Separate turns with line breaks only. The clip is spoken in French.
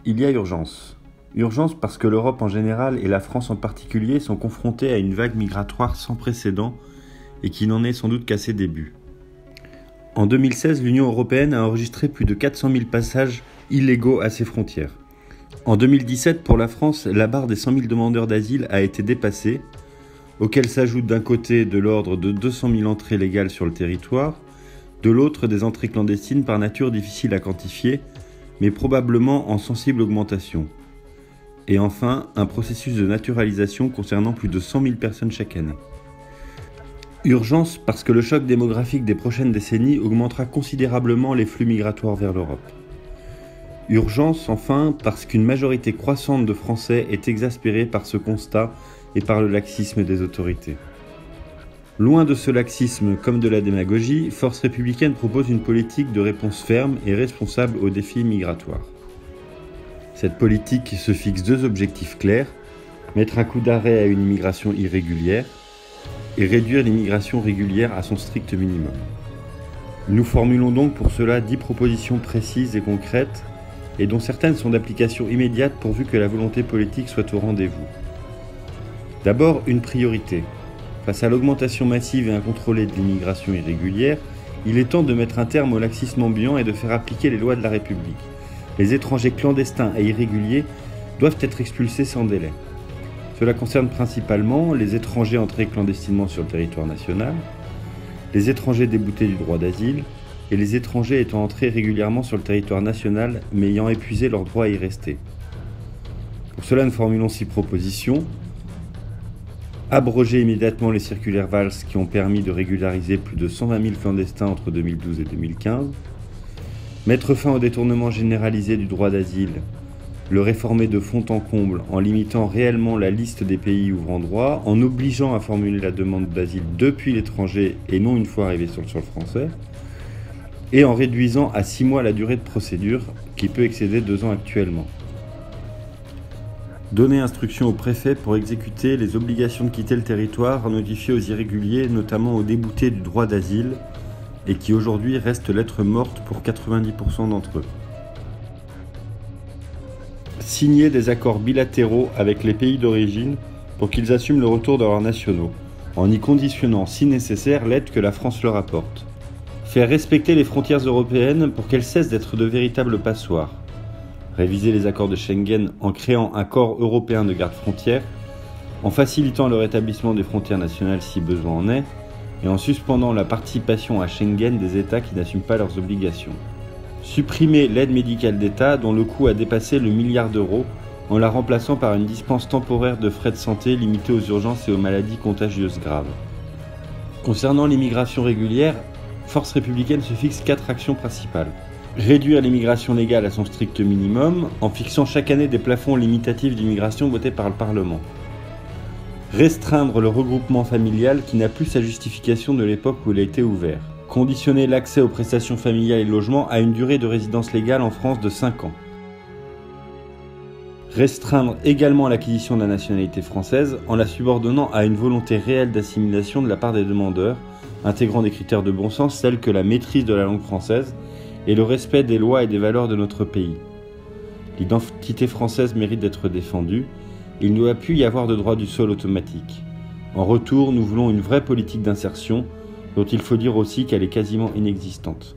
Il y a urgence. Urgence parce que l'Europe en général et la France en particulier sont confrontées à une vague migratoire sans précédent et qui n'en est sans doute qu'à ses débuts. En 2016, l'Union européenne a enregistré plus de 400 000 passages illégaux à ses frontières. En 2017, pour la France, la barre des 100 000 demandeurs d'asile a été dépassée, auxquels s'ajoute d'un côté de l'ordre de 200 000 entrées légales sur le territoire, de l'autre des entrées clandestines par nature difficiles à quantifier, mais probablement en sensible augmentation. Et enfin, un processus de naturalisation concernant plus de 100 000 personnes chaque année. Urgence parce que le choc démographique des prochaines décennies augmentera considérablement les flux migratoires vers l'Europe. Urgence enfin parce qu'une majorité croissante de Français est exaspérée par ce constat et par le laxisme des autorités. Loin de ce laxisme comme de la démagogie, Force républicaine propose une politique de réponse ferme et responsable aux défis migratoires. Cette politique se fixe deux objectifs clairs: mettre un coup d'arrêt à une immigration irrégulière et réduire l'immigration régulière à son strict minimum. Nous formulons donc pour cela 10 propositions précises et concrètes, et dont certaines sont d'application immédiate pourvu que la volonté politique soit au rendez-vous. D'abord, une priorité. Face à l'augmentation massive et incontrôlée de l'immigration irrégulière, il est temps de mettre un terme au laxisme ambiant et de faire appliquer les lois de la République. Les étrangers clandestins et irréguliers doivent être expulsés sans délai. Cela concerne principalement les étrangers entrés clandestinement sur le territoire national, les étrangers déboutés du droit d'asile et les étrangers étant entrés régulièrement sur le territoire national mais ayant épuisé leur droit à y rester. Pour cela, nous formulons 6 propositions. Abroger immédiatement les circulaires Valls qui ont permis de régulariser plus de 120 000 clandestins entre 2012 et 2015. Mettre fin au détournement généralisé du droit d'asile, le réformer de fond en comble en limitant réellement la liste des pays ouvrant droit, en obligeant à formuler la demande d'asile depuis l'étranger et non une fois arrivé sur le sol français, et en réduisant à 6 mois la durée de procédure qui peut excéder 2 ans actuellement. Donner instruction au préfet pour exécuter les obligations de quitter le territoire notifiées aux irréguliers, notamment aux déboutés du droit d'asile, et qui aujourd'hui restent lettre morte pour 90% d'entre eux. Signer des accords bilatéraux avec les pays d'origine pour qu'ils assument le retour de leurs nationaux, en y conditionnant si nécessaire l'aide que la France leur apporte. Faire respecter les frontières européennes pour qu'elles cessent d'être de véritables passoires. Réviser les accords de Schengen en créant un corps européen de garde-frontières, en facilitant le rétablissement des frontières nationales si besoin en est, et en suspendant la participation à Schengen des États qui n'assument pas leurs obligations. Supprimer l'aide médicale d'État dont le coût a dépassé le milliard d'euros en la remplaçant par une dispense temporaire de frais de santé limitée aux urgences et aux maladies contagieuses graves. Concernant l'immigration régulière, Force républicaine se fixe 4 actions principales. Réduire l'immigration légale à son strict minimum en fixant chaque année des plafonds limitatifs d'immigration votés par le Parlement. Restreindre le regroupement familial qui n'a plus sa justification de l'époque où il a été ouvert. Conditionner l'accès aux prestations familiales et logements à une durée de résidence légale en France de 5 ans. Restreindre également l'acquisition de la nationalité française en la subordonnant à une volonté réelle d'assimilation de la part des demandeurs, intégrant des critères de bon sens tels que la maîtrise de la langue française et le respect des lois et des valeurs de notre pays. L'identité française mérite d'être défendue. Il ne doit plus y avoir de droit du sol automatique. En retour, nous voulons une vraie politique d'insertion, dont il faut dire aussi qu'elle est quasiment inexistante.